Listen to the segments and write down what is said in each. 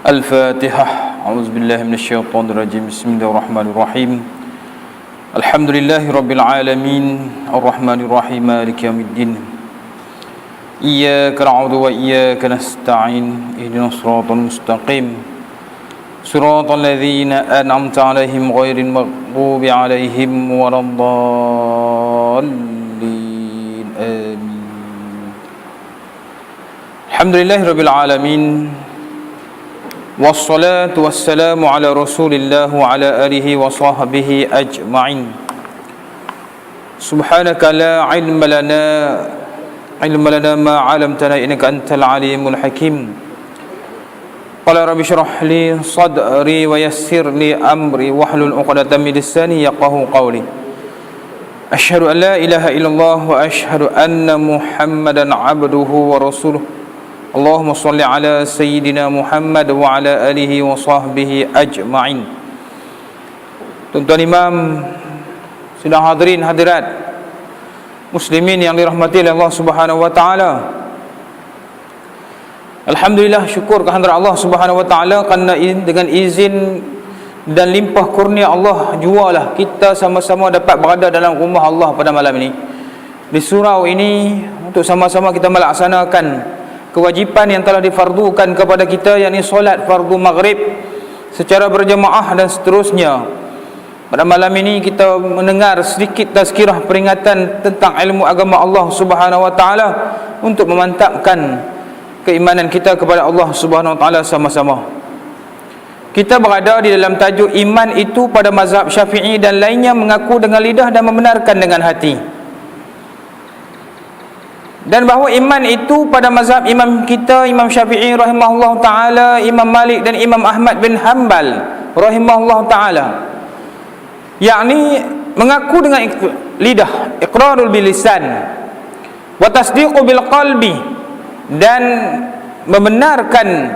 الفاتحة. أعوذ بالله من الشيطان الرجيم. بسم الله الرحمن الرحيم. الحمد لله رب العالمين الرحمن الرحيم مالك يوم الدين. إياك نعبد وإياك نستعين اهدنا الصراط المستقيم صراط الذين أنعمت عليهم غير المغضوب عليهم ولا الضالين آمين. الحمد لله رب العالمين والصلاة والسلام على رسول الله وعلى آله وصحبه أجمعين. سبحانك لا علم لنا ما علمتنا إنك أنت العليم الحكيم. قال رب اشرح لي صدري ويسر لي أمري واحلل عقدة من لساني يفقهوا قولي. أشهد أن لا إله إلا الله وأشهد أن محمدا عبده ورسوله. اللهم صل على سيدنا Muhammad wa ala alihi wa sahbihi ajma'in. Tuan-tuan imam, sidang hadirin hadirat muslimin yang dirahmati oleh Allah Subhanahu wa taala. Alhamdulillah, syukur kehadirat Allah Subhanahu wa taala kerana dengan izin dan limpah kurnia Allah jualah kita sama-sama dapat berada dalam rumah Allah pada malam ini. Di surau ini untuk sama-sama kita melaksanakan kewajipan yang telah difardukan kepada kita, yakni solat fardu maghrib secara berjemaah dan seterusnya. Pada malam ini kita mendengar sedikit tazkirah peringatan tentang ilmu agama Allah Subhanahu wa taala untuk memantapkan keimanan kita kepada Allah Subhanahu wa taala sama-sama. Kita berada di dalam tajuk iman itu pada mazhab Syafi'i dan lainnya mengaku dengan lidah dan membenarkan dengan hati. Dan bahawa iman itu pada mazhab imam kita, Imam Syafi'i rahimahullah ta'ala, Imam Malik dan Imam Ahmad bin Hanbal rahimahullah ta'ala, yakni mengaku dengan lidah, iqrarul bilisan, wa tasdiqu bil qalbi, dan membenarkan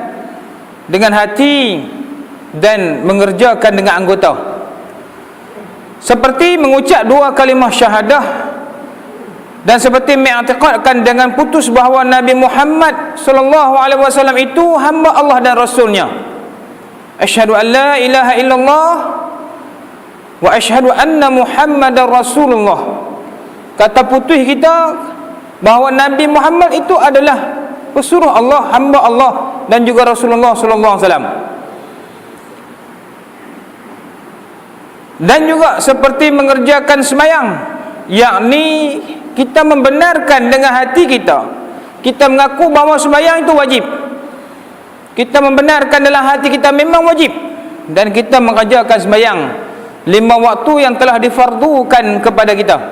dengan hati dan mengerjakan dengan anggota, seperti mengucap dua kalimah syahadah dan seperti mengiktikadkan dengan putus bahawa Nabi Muhammad sallallahu alaihi wasallam itu hamba Allah dan Rasulnya. Asyhadu an la ilaha illallah wa asyhadu anna Muhammadar Rasulullah. Kata putus kita bahawa Nabi Muhammad itu adalah pesuruh Allah, hamba Allah dan juga Rasulullah sallallahu alaihi wasallam. Dan juga seperti mengerjakan sembahyang, yakni kita membenarkan dengan hati kita. Kita mengaku bahawa sembahyang itu wajib. Kita membenarkan dalam hati kita memang wajib. Dan kita mengerjakan sembahyang 5 waktu yang telah difardukan kepada kita.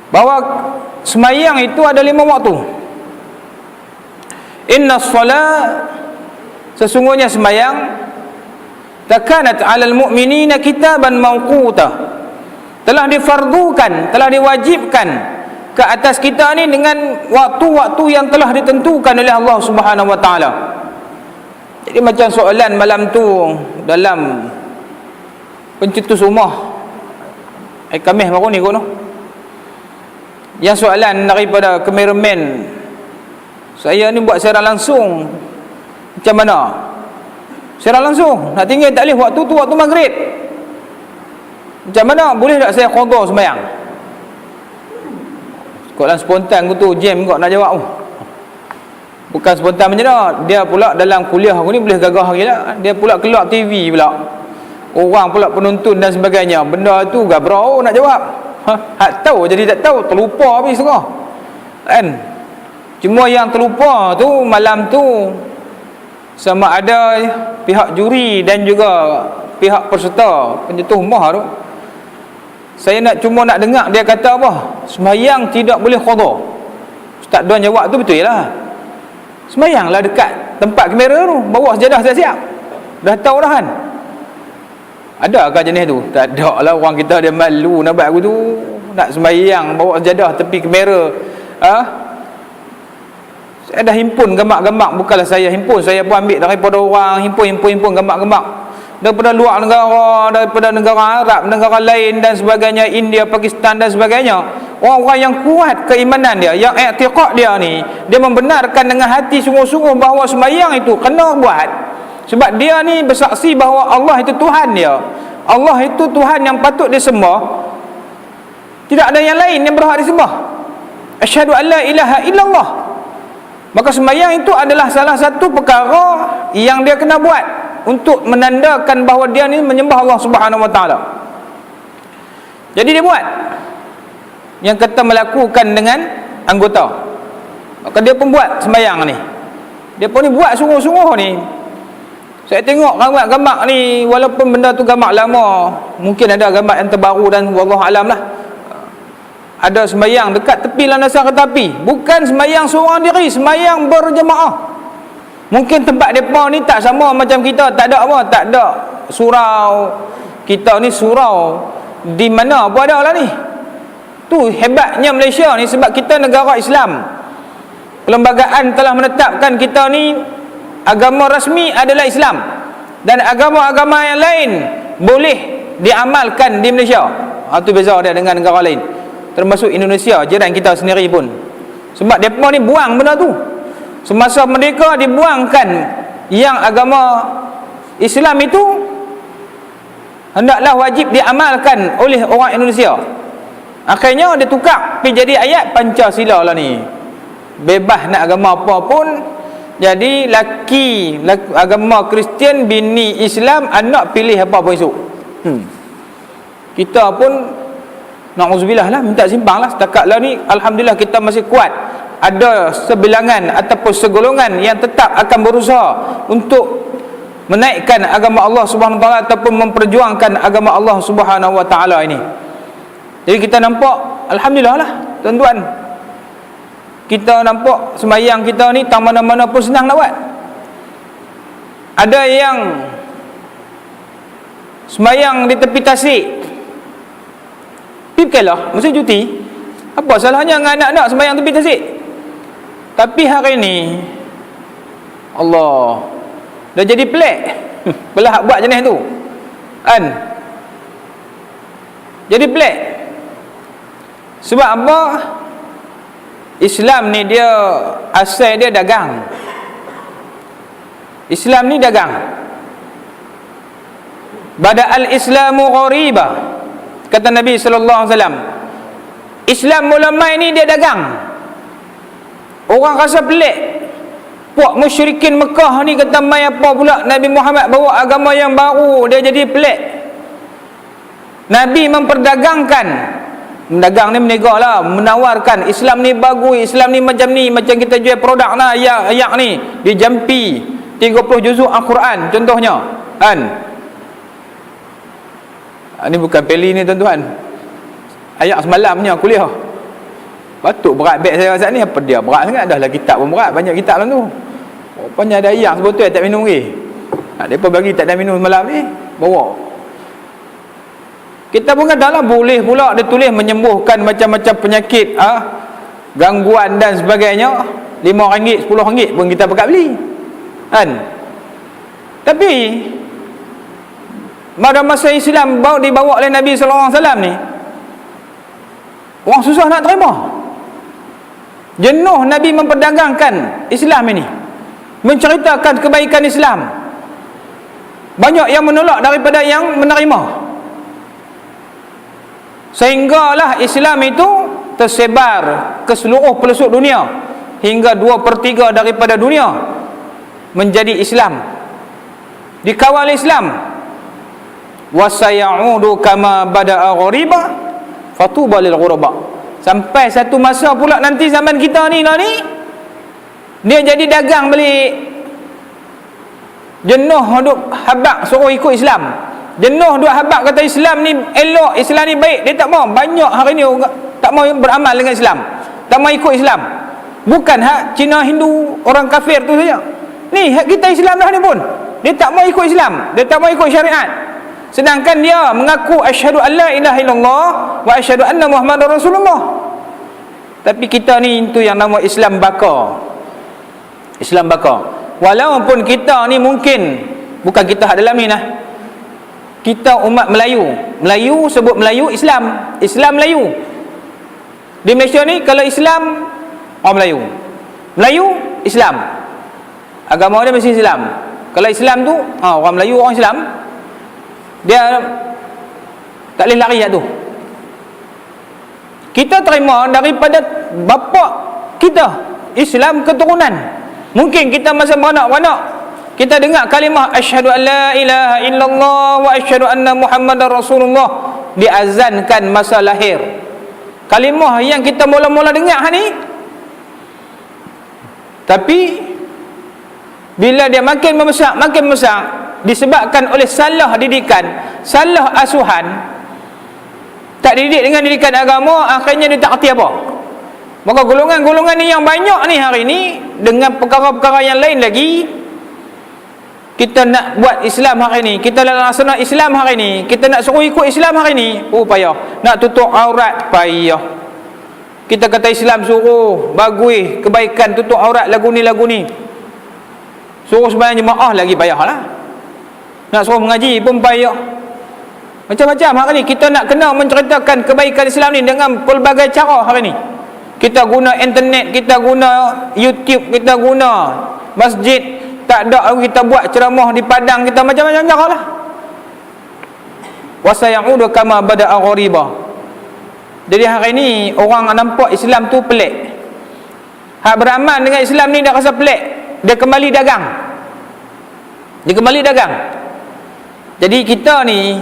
Bahawa sembahyang itu ada 5 waktu. Inna salat, sesungguhnya sembahyang, takanat 'alal mu'minina kitaban mawquta, telah difardukan, telah diwajibkan ke atas kita ni dengan waktu-waktu yang telah ditentukan oleh Allah Subhanahu wa taala. Jadi macam soalan malam tu dalam pencetus rumah Khamis baru ni kono, yang soalan daripada kameraman saya ni buat siaran langsung macam mana? Siaran langsung nak tinggal taklif waktu tu waktu maghrib, macam mana? Boleh tak saya qada sembahyang? Soalan spontan aku tu, jam kau nak jawab tu. Bukan spontan macam mana, dia pula dalam kuliah aku ni boleh gagah lagi lah. Dia pula keluar TV pula, orang pula penonton dan sebagainya. Benda tu gabrau nak jawab. Hak tahu jadi tak tahu, terlupa habis setengah kan. Cuma yang terlupa tu malam tu sama ada pihak juri dan juga pihak peserta pencetus rumah tu. Saya cuma nak dengar dia kata apa? Sembahyang tidak boleh qada. Ustaz Don jawab tu betul lah. Sembahyanglah dekat tempat kamera tu, bawa sejadah siap-siap. Dah tahu dah kan. Adakah jenis tu? Tak ada lah, orang kita dia malu nak buat aku tu. Nak sembahyang bawa sejadah tepi kamera. Saya dah himpun gambar-gambar, bukanlah saya himpun, saya pun ambil daripada orang, himpun gambar-gambar daripada luar negara, daripada negara Arab, negara lain dan sebagainya, India, Pakistan dan sebagainya. Orang-orang yang kuat keimanan dia, yang i'tiqad dia ni, dia membenarkan dengan hati sungguh-sungguh bahawa sembahyang itu kena buat. Sebab dia ni bersaksi bahawa Allah itu Tuhan dia. Allah itu Tuhan yang patut disembah. Tidak ada yang lain yang berhak disembah. Asyhadu an la ilaha illallah. Maka sembahyang itu adalah salah satu perkara yang dia kena buat untuk menandakan bahawa dia ni menyembah Allah Subhanahu wa taala. Jadi dia buat. Yang kata melakukan dengan anggota. Maka dia pun buat sembahyang ni. Dia pun ni buat sungguh-sungguh ni. Saya tengok gambar ni, walaupun benda tu gambar lama, mungkin ada gambar yang terbaru dan wallahu alam lah. Ada sembahyang dekat tepi landasan kereta api. Bukan sembahyang seorang diri, sembahyang berjemaah. Mungkin tempat depa ni tak sama macam kita, tak ada apa, tak ada surau. Kita ni surau di mana pun ada lah ni. Tu hebatnya Malaysia ni, sebab kita negara Islam. Perlembagaan telah menetapkan kita ni agama rasmi adalah Islam, dan agama-agama yang lain boleh diamalkan di Malaysia. Itu beza dia dengan negara lain, termasuk Indonesia, jiran kita sendiri pun. Sebab mereka ni buang benda tu. Semasa mereka dibuangkan yang agama Islam itu hendaklah wajib diamalkan oleh orang Indonesia. Akhirnya dia tukar pergi jadi ayat Pancasila lah ni. Bebas nak agama apa pun. Jadi laki agama Kristian, bini Islam, anak pilih apa pun esok. Kita pun na'udzubillah lah, minta simpang lah. Setakat lah ni alhamdulillah kita masih kuat. Ada sebilangan ataupun segolongan yang tetap akan berusaha untuk menaikkan agama Allah Subhanahu wa taala ataupun memperjuangkan agama Allah Subhanahu wa taala ini. Jadi kita nampak alhamdulillah lah tuan-tuan. Kita nampak sembahyang kita ni tak mana-mana pun senang nak buat. Ada yang sembahyang di tepi tasik. Pergilah masa cuti. Apa salahnya dengan anak-anak sembahyang tepi tasik? Tapi hari ni Allah dah jadi pelik. Belah buat jenis tu. Kan? Jadi pelik. Sebab apa? Islam ni dia asal dia dagang. Islam ni dagang. Bada'al Islamu ghariba, kata Nabi sallallahu alaihi wasallam. Islam mula mai ni dia dagang. Orang rasa pelik. Puak musyrikin Mekah ni kata mai apa pula Nabi Muhammad bawa agama yang baru, dia jadi pelik. Nabi memperdagangkan. Mendagang ni meniaga lah, menawarkan Islam ni bagus, Islam ni, macam kita jual produk lah, ayat ni dijampi 30 juzuk Al-Quran contohnya, kan? Ini bukan peli ni tuan-tuan, ayat semalamnya kuliah. Batuk berat beg saya saat ni, apa dia berat sangat? Dah lah kitab pun berat, banyak kitab dalam tu. Rupanya ada ayat sebotol tak minum lagi. Mereka bagi tak ada minum semalam ni, bawa. Kita pun katalah boleh pula dia tulis menyembuhkan macam-macam penyakit, gangguan dan sebagainya. RM5, RM10 pun kita pakat beli, kan? Tapi pada masa Islam dibawa oleh Nabi SAW ni, orang susah nak terima. Jenuh Nabi memperdagangkan Islam ini, menceritakan kebaikan Islam. Banyak yang menolak daripada yang menerima. Sehinggalah Islam itu tersebar ke seluruh pelosok dunia, hingga 2/3 daripada dunia menjadi Islam, dikawal Islam. Wasayaudu kama bada'a ghariba fatuba lil ghuraba. Sampai satu masa pula nanti zaman kita ni lah ni, dia jadi dagang balik. Jenuh duk habaq suruh ikut Islam, jenuh duk habaq kata Islam ni elok, Islam ni baik, dia tak mau. Banyak hari ni tak mau beramal dengan Islam, tak mau ikut Islam. Bukan hak Cina, Hindu, orang kafir tu saja. Ni hak kita Islam dah ni pun, dia tak mau ikut Islam, dia tak mau ikut syariat. Sedangkan dia mengaku asyhadu an la ilaha illallah wa asyhadu anna Muhammadar Rasulullah. Tapi kita ni itu yang nama Islam baka. Islam baka. Walaupun kita ni mungkin bukan kita hak dalam ni lah. Kita umat Melayu. Melayu sebut Melayu Islam, Islam Melayu. Di Malaysia ni kalau Islam orang Melayu. Melayu Islam. Agama dia mesti Islam. Kalau Islam tu orang Melayu, orang Islam, dia tak boleh lari kat tu. Kita terima daripada bapa kita, Islam keturunan. Mungkin kita masa beranak-beranak kita dengar kalimah asyhadu an la ilaha illallah wa asyhadu anna muhammadar rasulullah diazankan masa lahir. Kalimah yang kita mula-mula dengar ni. Tapi bila dia makin membesar disebabkan oleh salah didikan, salah asuhan, tak dididik dengan didikan agama, akhirnya dia tak erti apa. Maka golongan-golongan ni yang banyak ni hari ni, dengan perkara-perkara yang lain lagi, kita nak buat Islam hari ni, kita nak laksana Islam hari ni, kita nak suruh ikut Islam hari ni, payah. Nak tutup aurat, payah. Kita kata Islam suruh bagui kebaikan, tutup aurat, lagu ni. Suruh sembahyang jemaah lagi payah lah. Nak suruh mengaji pun payah. Macam-macam hari ni kita nak kena menceritakan kebaikan Islam ni dengan pelbagai cara hari ni. Kita guna internet, kita guna YouTube, kita guna masjid. Tak ada kita buat ceramah di padang, kita macam-macam cara lah. Wa sayaudu kama bada'a ghariba. Jadi hari ni orang nampak Islam tu pelik. Hak beramal dengan Islam ni dah rasa pelik. Dia kembali dagang. Jadi kita ni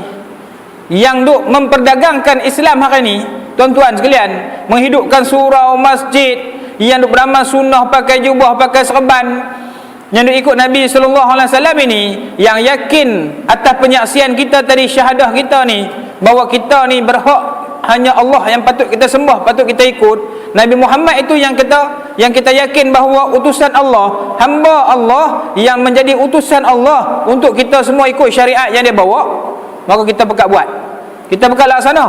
yang duk memperdagangkan Islam hari ni, tuan-tuan sekalian, menghidupkan surau, masjid, yang duk beramal sunnah, pakai jubah, pakai serban, yang duk ikut Nabi SAW ini, yang yakin atas penyaksian kita tadi, syahadah kita ni, bahawa kita ni berhak hanya Allah yang patut kita sembah, patut kita ikut. Nabi Muhammad itu yang kita yakin bahawa utusan Allah, hamba Allah yang menjadi utusan Allah untuk kita semua ikut syariat yang dia bawa. Maka kita pekat buat, kita pekat laksana.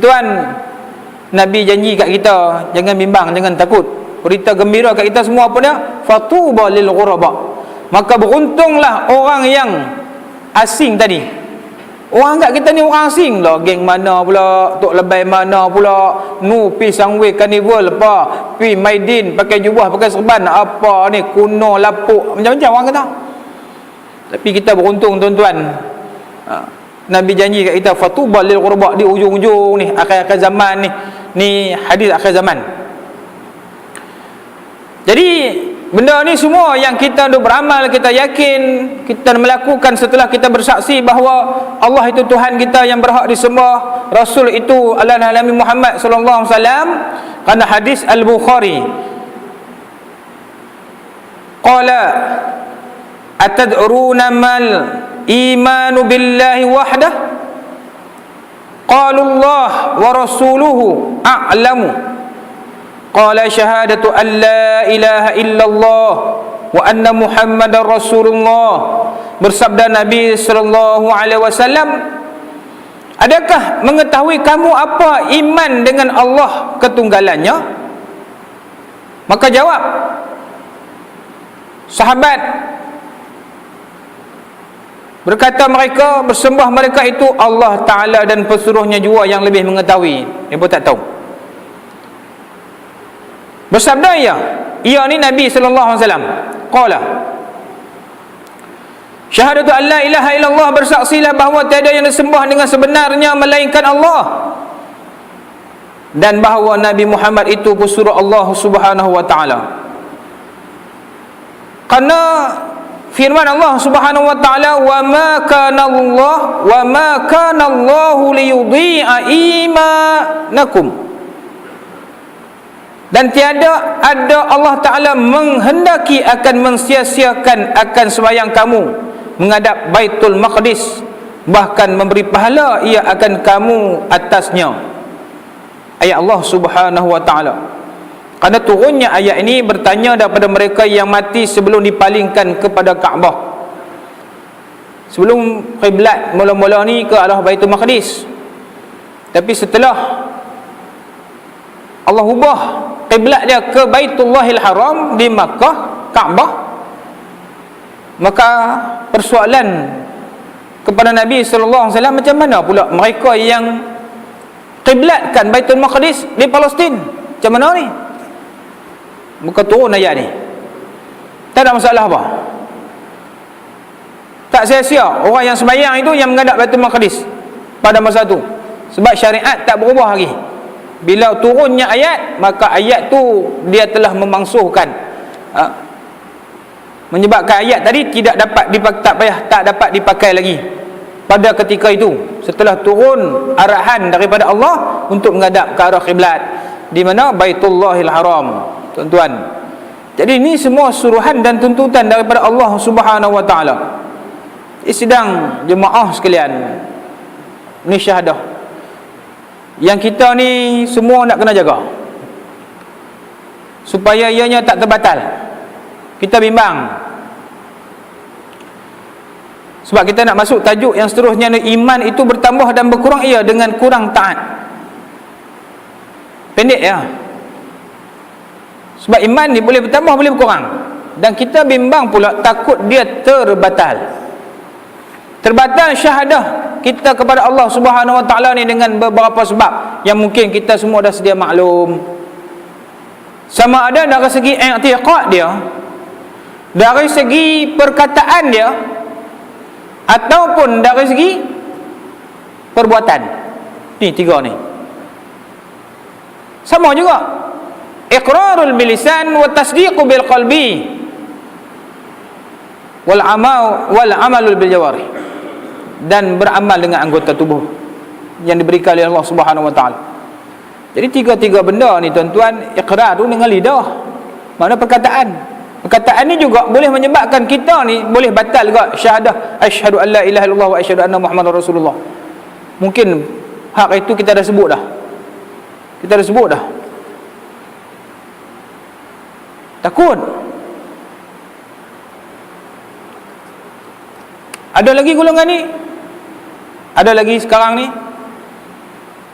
Tuan, Nabi janji kat kita, jangan bimbang, jangan takut. Berita gembira kat kita semua apa dia? Fatuba lil ghuraba. Maka beruntunglah orang yang asing tadi. Orang kat kita ni orang asing lah. Geng mana pula, Tok Lebay mana pula, pi Sangway Carnival apa, pi Maidin pakai jubah, pakai serban apa ni, kuno lapuk, macam-macam orang kata. Tapi kita beruntung tuan-tuan. Nabi janji kat kita fatuba lil ghuraba di ujung-ujung ni, akhir-akhir zaman ni hadis akhir zaman. Jadi benda ni semua yang kita duk beramal, kita yakin, kita melakukan setelah kita bersaksi bahawa Allah itu Tuhan kita yang berhak disembah, Rasul itu adalah Nabi Muhammad sallallahu alaihi wasallam. Kerana hadis Al-Bukhari, qala atad'uruna mal imanu billahi wahdah, qalu Allah wa rasuluhu a'lamu, qala syahadatu an la ilaha illallah wa anna muhammadar rasulullah. Bersabda Nabi sallallahu alaihi wasallam, adakah mengetahui kamu apa iman dengan Allah ketunggalannya? Maka jawab sahabat, berkata mereka, bersembah mereka itu Allah Ta'ala dan pesuruhnya jua yang lebih mengetahui. Dia pun tak tahu. Bersabda ia ni Nabi sallallahu alaihi wasallam, qala syahadatu an la ilaha illallah, bersaksilah bahawa tiada yang disembah dengan sebenarnya melainkan Allah, dan bahawa Nabi Muhammad itu pesuruh Allah Subhanahu wa taala. Karena firman Allah Subhanahu wa taala, wa ma kana Allahu liyudhi'a imanakum, dan tiada ada Allah Ta'ala menghendaki akan mensia-siakan akan sembahyang kamu menghadap Baitul Maqdis, bahkan memberi pahala ia akan kamu atasnya. Ayat Allah Subhanahu wa taala. Kerana turunnya ayat ini bertanya daripada mereka yang mati sebelum dipalingkan kepada Kaabah. Sebelum kiblat mula-mula ni ke arah Baitul Maqdis, tapi setelah Allah ubah kiblat dia ke Baitullahil Haram di Makkah, Kaabah, maka persoalan kepada Nabi sallallahu alaihi wasallam, macam mana pula mereka yang kiblatkan Baitul Maqdis di Palestin. Macam mana ni? Bukan turun ayat ni. Tak ada masalah apa. Tak sia-sia orang yang sembahyang itu yang menghadap Baitul Maqdis pada masa tu. Sebab syariat tak berubah lagi. Bila turunnya ayat, maka ayat tu dia telah memangsuhkan, menyebabkan ayat tadi tidak dapat tak dapat dipakai lagi pada ketika itu, setelah turun arahan daripada Allah untuk menghadap ke arah kiblat, di mana Baitullahil Haram, tuan-tuan. Jadi ini semua suruhan dan tuntutan daripada Allah Subhanahu wa taala. Sidang jemaah sekalian, ni syahadah yang kita ni semua nak kena jaga supaya ianya tak terbatal. Kita bimbang sebab kita nak masuk tajuk yang seterusnya, iman itu bertambah dan berkurang ia dengan kurang taat. Pendek ya. Sebab iman ni boleh bertambah boleh berkurang, dan kita bimbang pula takut dia terbatal syahadah kita kepada Allah Subhanahu wa taala ni dengan beberapa sebab yang mungkin kita semua dah sedia maklum. Sama ada dari segi i'tiqad dia, dari segi perkataan dia, ataupun dari segi perbuatan. Ni tiga ni sama juga. Iqrarul bilisan wa tasdiqu bil qalbi wal amalul bil jawarih, dan beramal dengan anggota tubuh yang diberikan oleh Allah Subhanahu wa taala. Jadi tiga-tiga benda ni tuan-tuan, iqrar tu dengan lidah, mana perkataan. Perkataan ni juga boleh menyebabkan kita ni boleh batal juga syahadah asyhadu an la ilaha illallah wa asyhadu anna muhammadar rasulullah. Mungkin hak itu kita dah sebut dah. Takut. Ada lagi golongan ni, ada lagi sekarang ni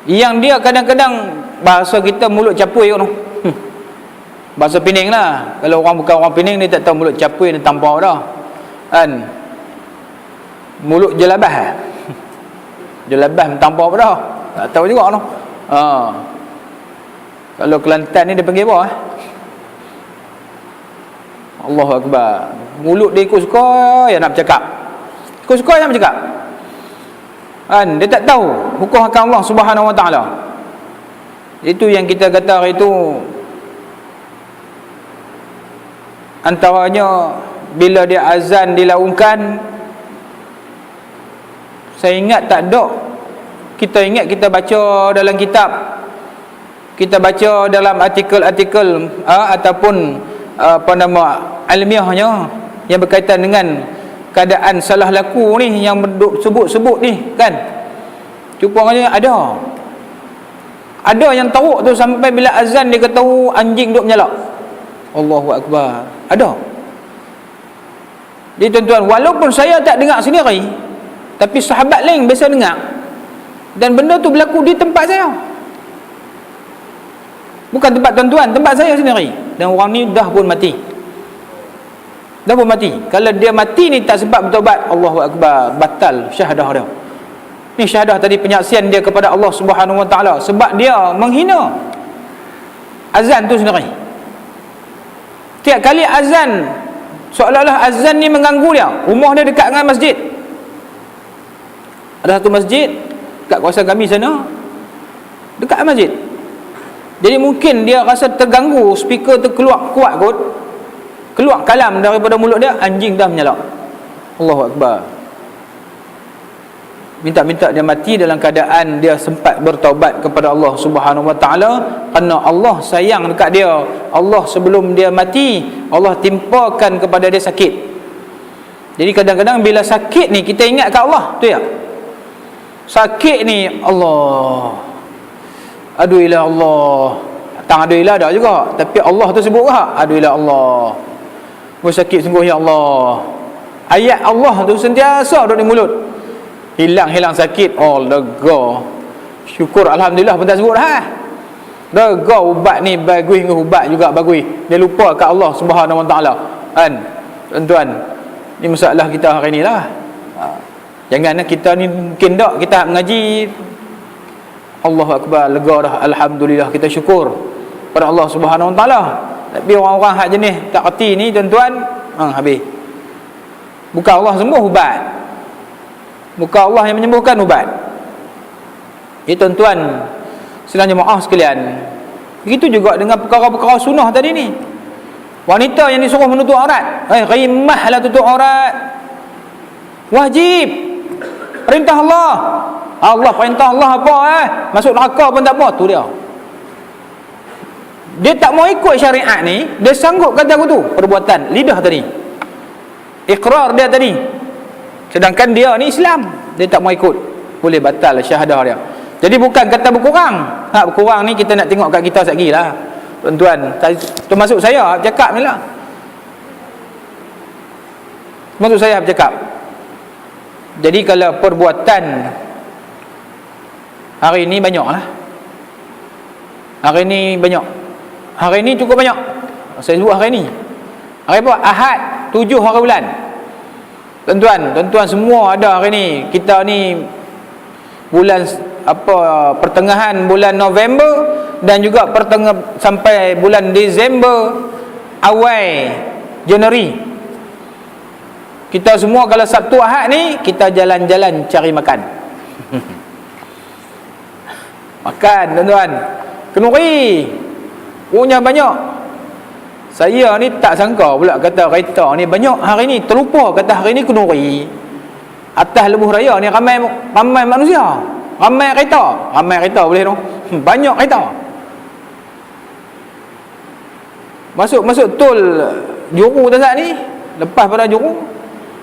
yang dia kadang-kadang bahasa kita mulut capui tu. Bahasa Pening lah. Kalau orang bukan orang Pening ni tak tahu mulut capui ni tampau dah. Kan? Mulut jelabah. Jelabah tampau dah. Tak tahu juga tu. Kalau Kelantan ni dia panggil apa? Allahu Akbar. Mulut dia ikut suka yang nak bercakap. Ikut suka yang nak bercakap. Kan? Dia tak tahu hukum hakam Allah Subhanahu wa taala. Itu yang kita kata hari itu, antaranya bila dia azan dilaungkan, saya ingat tak ada, kita ingat kita baca dalam kitab, kita baca dalam artikel-artikel ataupun ilmiahnya yang berkaitan dengan keadaan salah laku ni yang sebut-sebut ni kan. Cupanya ada yang teruk tu sampai bila azan dia ketahu anjing duk menyalak. Allahu Akbar. Ada. Jadi tuan-tuan, walaupun saya tak dengar sendiri, tapi sahabat lain biasa dengar, dan benda tu berlaku di tempat saya. Bukan tempat tuan-tuan, tempat saya sendiri. Dan orang ni dah pun mati. Kalau dia mati ni tak sebab bertaubat, Allahu Akbar, batal syahadah dia. Ni syahadah tadi penyaksian dia kepada Allah Subhanahu wa taala sebab dia menghina azan tu sendiri. Tiap kali azan, seolah-olah azan ni mengganggu dia. Rumah dia dekat dengan masjid. Ada satu masjid dekat kawasan kami sana, dekat masjid. Jadi mungkin dia rasa terganggu, speaker tu keluar kuat kot, keluar kalam daripada mulut dia, anjing dah menyalak. Allahu Akbar. Minta-minta dia mati dalam keadaan dia sempat bertaubat kepada Allah Subhanahu wa taala, kerana Allah sayang dekat dia. Allah sebelum dia mati, Allah timpakan kepada dia sakit. Jadi kadang-kadang bila sakit ni kita ingat kat Allah, tu ya. Sakit ni Allah, aduilah Allah. Tak aduilah dah juga, tapi Allah tu sebut tak? Aduilah Allah. Sakit sungguh ya Allah. Ayat Allah tu sentiasa duduk di mulut. Hilang sakit, oh lega. Syukur alhamdulillah pun tak sebut dah. Lega ubat ni bagus, ubat juga bagus. Dia lupa kat Allah Subhanahu wa taala. Kan? Tuan-tuan, ni masalah kita hari ni lah. Jangan kita ni mungkin tak kita mengaji Allahu Akbar, lega dah, alhamdulillah, kita syukur pada Allah Subhanahu Wa Taala. Tapi orang-orang hak jenis tak reti ni tuan-tuan, habis. Bukan Allah sembuh, ubat. Bukan Allah yang menyembuhkan, ubat. Tuan-tuan sedang jemaah sekalian, begitu juga dengan perkara-perkara sunnah tadi ni. Wanita yang disuruh menutup aurat, ghimahlah tutup aurat, wajib, perintah Allah. Allah perintah Allah apa masuk neraka pun tak apa, tu dia. Dia tak mau ikut syariat ni, dia sanggup kata aku tu, perbuatan lidah tadi, ikrar dia tadi. Sedangkan dia ni Islam, dia tak mau ikut, boleh batal syahadah dia. Jadi bukan kata berkurang. Berkurang ni kita nak tengok kat kita sekali lah, tuan-tuan. Termasuk saya cakap ni lah, termasuk saya bercakap. Jadi kalau perbuatan hari ni banyak lah, hari ni banyak, hari ni cukup banyak. Saya sebut hari ni, hari apa? Ahad 7 hari bulan. Tuan-tuan semua ada hari ni. Kita ni bulan pertengahan bulan November dan juga sampai bulan Disember, awal Januari. Kita semua kalau Sabtu Ahad ni kita jalan-jalan cari makan. Makan, tuan-tuan, kenuri punya banyak. Saya ni tak sangka pula kata kereta ni banyak hari ni, terlupa kata hari ni kenuri. Atas lebuh raya ni ramai manusia, ramai kereta boleh tu. Banyak kereta masuk tol Juru tak ni, lepas pada Juru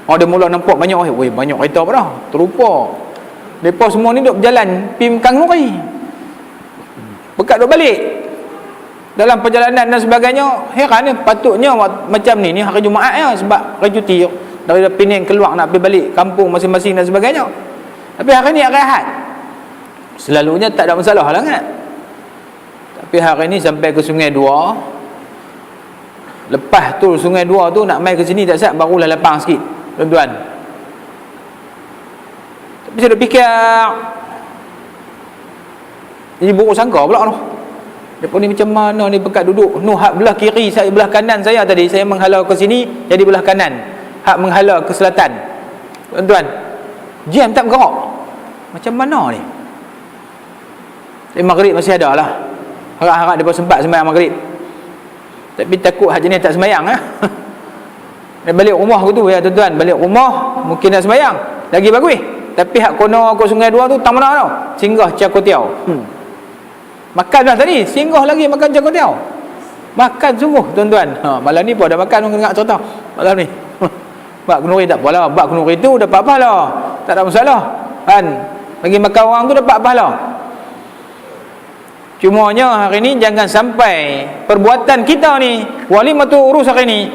dia mula nampak banyak, banyak kereta apa dah, terlupa. Mereka semua ni duk berjalan pergi Mekang Nuri, bekat duk balik dalam perjalanan dan sebagainya. Heran ni, patutnya macam ni hari Jumaat ya, sebab hari cuti dari Penang keluar nak pergi balik kampung masing-masing dan sebagainya. Tapi hari ni hari Ahad, selalunya tak ada masalah lah kan. Tapi hari ni sampai ke Sungai Dua, lepas tu Sungai Dua tu nak mai ke sini tak siap, barulah lapang sikit, tuan-tuan. Tapi saya dah fikir, jadi buruk sangka pula tu. Depa ni macam mana ni bekat duduk hak belah kiri saya, belah kanan saya tadi, saya menghalau ke sini jadi belah kanan, hak menghalau ke selatan. Tuan-tuan, jam tak bergerak. Macam mana ni? Maghrib masih ada lah, harap-harap depa sempat sembahyang maghrib. Tapi takut hak jenis tak sembahyang Dia balik rumah tu ya tuan-tuan, balik rumah mungkin nak sembahyang lagi bagus. Tapi hak kono ke Sungai Dua tu tak mana tau, singgah Cakotiau. Makan dah tadi, singgah lagi makan Cakotiau. Makan sungguh tuan-tuan. Malam ni pun ada makan, orang dengar cerita malam ni. Bak kenuri tak apalah, bak kenuri tu dapat pahala, tak ada masalah kan. Bagi makan orang tu dapat pahala. Cumanya hari ni jangan sampai perbuatan kita ni, Walimatul Urus hari ni,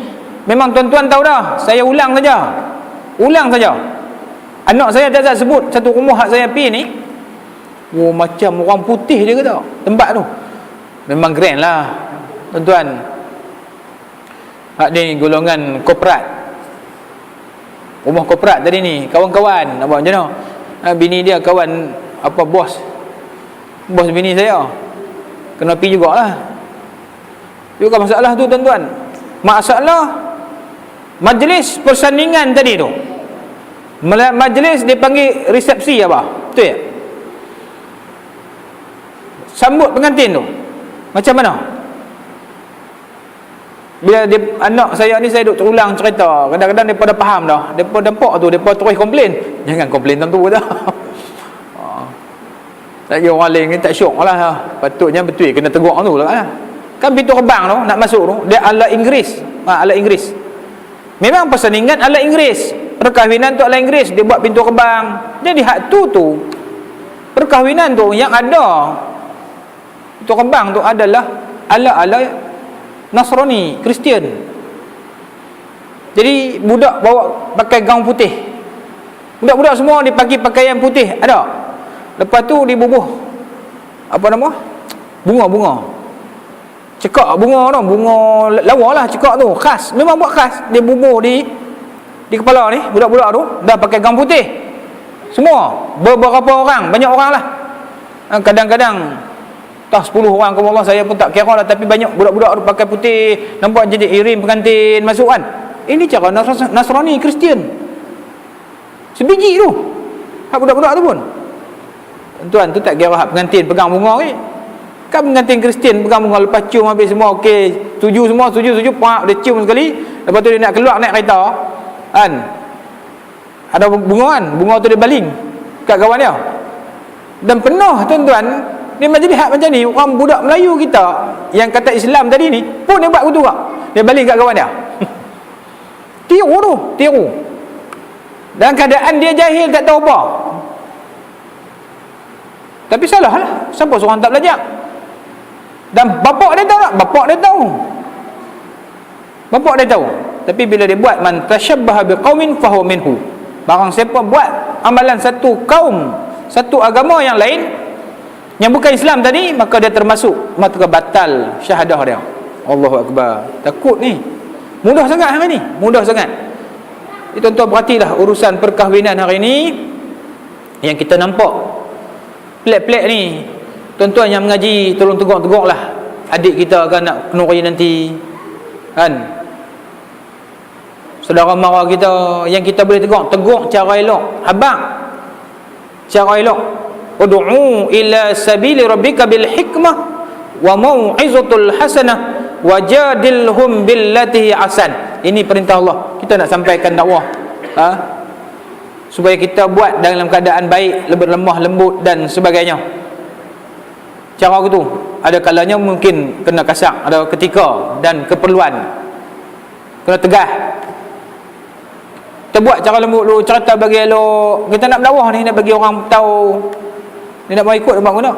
memang tuan-tuan tahu dah, saya ulang saja. Anak saya dah sebut satu rumah hak saya pergi ni, macam orang putih dia kata tempat tu. Memang grand lah tuan-tuan. Hak ni golongan korporat, rumah korporat tadi ni, kawan-kawan apa macam mana, bini dia kawan bos bini saya, kena pergi jugalah. Juga masalah tu tuan-tuan, masalah majlis persandingan tadi tu, majlis dia panggil resepsi apa tu ya, sambut pengantin tu macam mana. Bila dia, anak saya ni, saya duk terulang cerita, kadang-kadang mereka dah faham dah, mereka nampak tu, mereka terus komplain. Jangan komplain tentu dah. Tak kira orang lain ni tak syok lah. Patutnya betul kena tegur tu lah. Kan pintu gerbang tu nak masuk tu, dia ala Inggeris. Ala Inggeris. Memang persandingan ala Inggeris, perkahwinan tu ala Inggeris, dia buat pintu gerbang. Jadi hak tu perkahwinan tu yang ada pintu gerbang tu adalah ala Nasrani, Kristian. Jadi budak bawa pakai gaun putih, budak-budak semua dipakai pakaian putih ada. Lepas tu dibubuh bunga-bunga, cekak bunga lawa lah, cekak tu khas, memang buat khas. Dia bubuh di kepala ni, budak-budak tu dah pakai gaun putih semua, beberapa orang, banyak orang lah. Kadang-kadang tak 10 orang ke bawah saya pun tak kira lah, tapi banyak budak-budak pakai putih, nampak jadi irim pengantin masuk kan. Ini cara Nasrani Kristian sebiji tu, hak budak-budak tu pun. Tuan tu tak kira hak pengantin pegang bunga ke. Kan pengantin Kristian pegang bunga, lepas cium habis semua okey, setuju semua, setuju pak dia cium sekali, lepas tu dia nak keluar naik kereta kan, ada bunga kan, bunga tu dia baling kat kawan dia. Dan penuh tuan-tuan ni majlis hak macam ni, orang budak Melayu kita yang kata Islam tadi ni pun dia buat begitu kak, dia baling kat kawan dia. Tiru dalam keadaan dia jahil tak tahu apa, tapi salah lah, siapa seorang tak belajar. Dan bapak dia tahu tak? Bapak dia tahu. Tapi bila dia buat, man tasyabbaha biqaumin fahuwa minhu, barang siapa buat amalan satu kaum, satu agama yang lain yang bukan Islam tadi, maka dia termasuk, maka batal syahadah dia. Allahu Akbar. Takut ni mudah sangat hari ni, mudah sangat. Tuan-tuan perhatilah urusan perkahwinan hari ni yang kita nampak pelik-pelik ni. Tuan-tuan yang mengaji, tolong tegur lah adik kita kan nak kenuri nanti kan, saudara mara kita yang kita boleh tegur cara elok, habaq cara elok. Ud'u ila sabili rabbika bil hikmah wa mau'izatul hasanah wajadilhum billati ahsan. Ini perintah Allah, kita nak sampaikan dakwah supaya kita buat dalam keadaan baik, lemah lembut dan sebagainya. Cara itu ada kalanya mungkin kena kasar, ada ketika dan keperluan kena tegas. Kita buat cara lembut dulu, cerita bagi elok. Kita nak berdakwah ni, nak bagi orang tahu, dia nak mau ikut buat guna.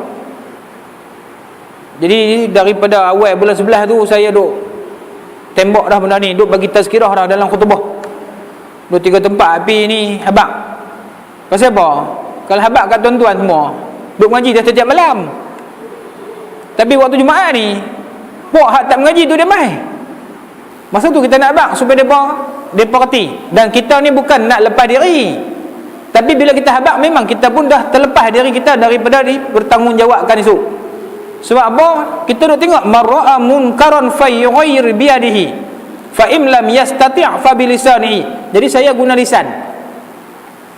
Jadi daripada awal bulan 11 tu saya duk tembak dah benda ni, duk bagi tazkirah dah dalam khutbah. 2-3 tempat api ni habaq. Pasal apa? Kalau habaq kat tuan-tuan semua duk mengaji dah setiap malam. Tapi waktu Jumaat ni, puak hak tak mengaji tu dia mai. Masa tu kita nak habaq supaya depa reti. Dan kita ni bukan nak lepas diri, tapi bila kita habaq memang kita pun dah terlepas diri kita daripada bertanggungjawabkan isu. Sebab apa? Kita duk tengok mar'a munkaran fayyughayyir biyadihi fa im lam yastati' fa bilisanihi. Jadi saya guna lisan.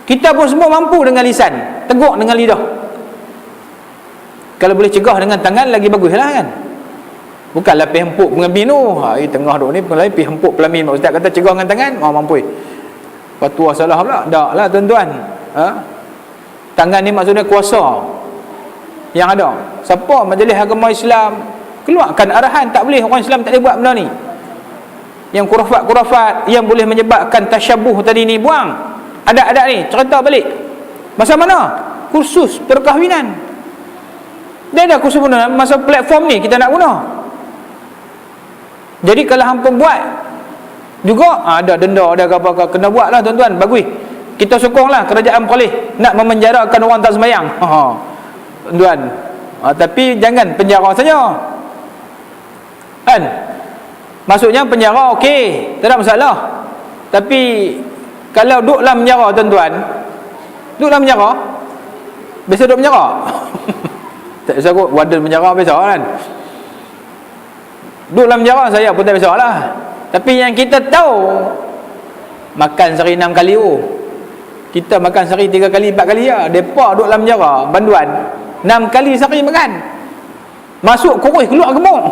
Kita pun semua mampu dengan lisan, tegur dengan lidah. Kalau boleh cegah dengan tangan lagi baguslah kan. Bukanlah pergi hempuk pengamin tu. Tengah duk ni pengen pergi hempuk pelamin. Ustaz kata cegah dengan tangan, mampu. Fatwa salah pula. Taklah tuan-tuan. Tangan ni maksudnya kuasa yang ada. Siapa majlis agama Islam keluarkan arahan, tak boleh orang Islam tak boleh buat benda ni. Yang kurafat-kurafat yang boleh menyebabkan tasyabuh tadi ni buang. Adat-adat ni cerita balik. Masa mana? Kursus perkahwinan. Dia ada kursus guna masa platform ni kita nak guna. Jadi kalau hampa buat juga ada denda, ada apa-apa, kena buatlah tuan-tuan, bagus. Kita sokonglah kerajaan boleh nak memenjarakan orang tak sembahyang. Tuan. Tapi jangan penjara saja. Kan? Maksudnya penjara okey, tak ada masalah. Tapi kalau duduk dalam penjara tuan-tuan, duduk dalam penjara, biasa duduk penjara. Tak biasa kot, warden penjara biasa kan. Duduk dalam penjara saya pun tak biasa lah. Tapi yang kita tahu, makan sehari 6 kali kita makan sehari 3 kali 4 kali lah. Mereka duduk dalam penjara banduan 6 kali sehari makan, masuk kurus keluar gemuk.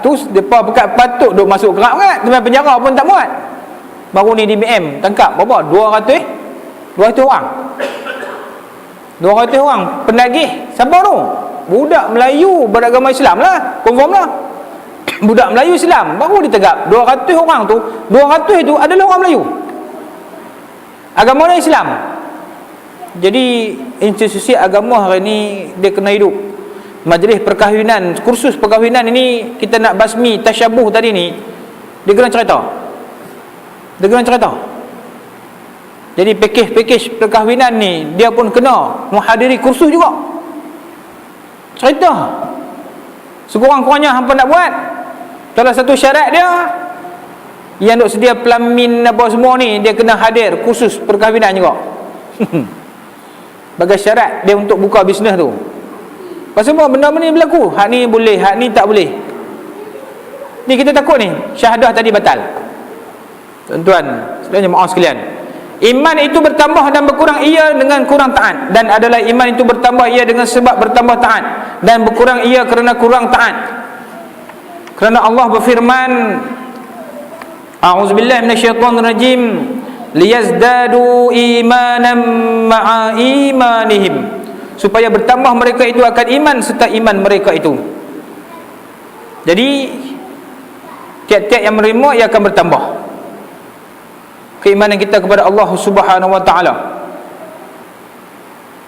Tu mereka patut duduk masuk kerak kan. Teman penjara pun tak muat. Baru ni di BM tangkap berapa? 200 orang. 200 orang penagih. Siapa tu? Budak Melayu beragama Islam lah, confirm lah. Budak Melayu Islam baru ditegap. 200 orang tu, 200 itu adalah orang Melayu, agamanya Islam. Jadi institusi agama hari ni dia kena hidup. Majlis perkahwinan, kursus perkahwinan ini kita nak basmi tasyabuh tadi ni, dia kena cerita. Jadi pakej perkahwinan ni dia pun kena menghadiri kursus juga. Cerita. Sekurang-kurangnya hampa nak buat, salah satu syarat dia yang duk sedia pelamin apa semua ni, dia kena hadir kursus perkahwinan juga. sebagai syarat dia untuk buka bisnes tu. Pasal semua benda-benda ni berlaku, hak ni boleh, hak ni tak boleh. Ni kita takut ni, syahadah tadi batal. Tuan-tuan, sebenarnya maaf sekalian, iman itu bertambah dan berkurang ia dengan kurang taat, dan adalah iman itu bertambah ia dengan sebab bertambah taat, dan berkurang ia kerana kurang taat. Kerana Allah berfirman, a'udzubillahi minasyaitonirrajim, liyazdadu imanan ma'a imanihim, supaya bertambah mereka itu akan iman serta iman mereka itu. Jadi tiap-tiap yang menerima ia akan bertambah keimanan kita kepada Allah Subhanahu wa taala.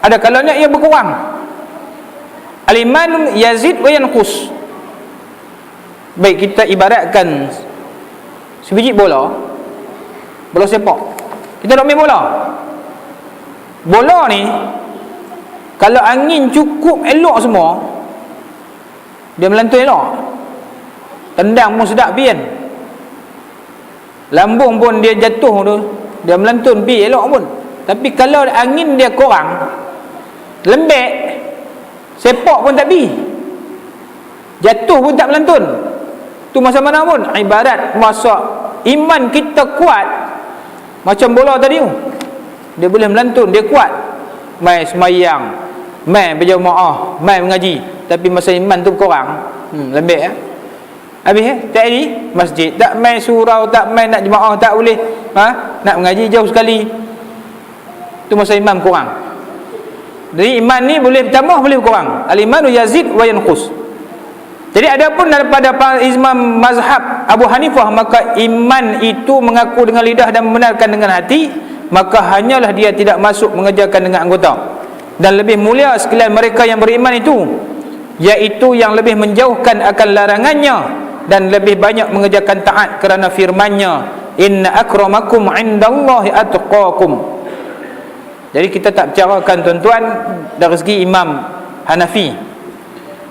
Ada kalanya ia berkurang. Al-iman yazid wa yanqus. Baik, kita ibaratkan sebiji bola sepak. Kita nak main bola. Bola ni kalau angin cukup elok semua, dia melantun elok. Tendang pun sedap pian. Lambung pun dia jatuh tu, dia melantun pi elok pun. Tapi kalau angin dia kurang, lembek, sepak pun tak pi, jatuh pun tak melantun. Tu masa mana pun. Ibarat masa iman kita kuat, macam bola tadi tu, dia boleh melantun, dia kuat. Mai semayang, mai berjamaah, mai mengaji, tapi masa iman tu kurang, lembek habis tak jadi masjid, tak mai surau, tak mai nak jemaah, tak boleh nak mengaji jauh sekali. Tu masa iman kurang. Jadi iman ni boleh bertambah, boleh berkurang. Al-imanu yazid wa yanqus. Jadi adapun daripada imam mazhab Abu Hanifah, maka iman itu mengaku dengan lidah dan membenarkan dengan hati, maka hanyalah dia tidak masuk mengerjakan dengan anggota. Dan lebih mulia sekalian mereka yang beriman itu, iaitu yang lebih menjauhkan akan larangannya dan lebih banyak mengerjakan taat kerana firman-Nya, inna akramakum indallahi atqakum. Jadi kita tak bicarakan tuan-tuan dari segi imam Hanafi.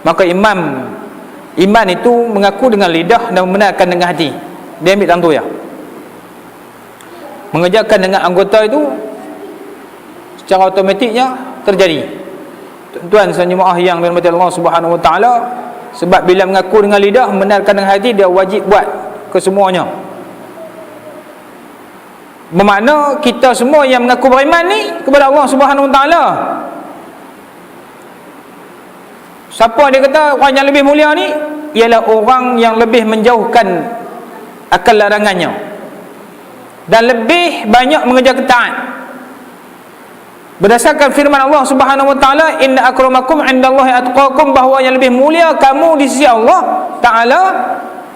Maka iman itu mengaku dengan lidah dan membenarkan dengan hati. Dia ambil dalam tu ya. Mengerjakan dengan anggota itu secara automatiknya terjadi. Tuan-tuan sejemaah yang dirahmati Allah Subhanahu wa taala, sebab bila mengaku dengan lidah, membenarkan dengan hati, dia wajib buat kesemuanya. Bermakna kita semua yang mengaku beriman ni kepada Allah Subhanahu wa taala, siapa dia kata orang yang lebih mulia ni ialah orang yang lebih menjauhkan akan larangannya dan lebih banyak mengerjakan taat. Berdasarkan firman Allah Subhanahu wa taala, inna akramakum indallahi atqakum, bahawa yang lebih mulia kamu di sisi Allah taala,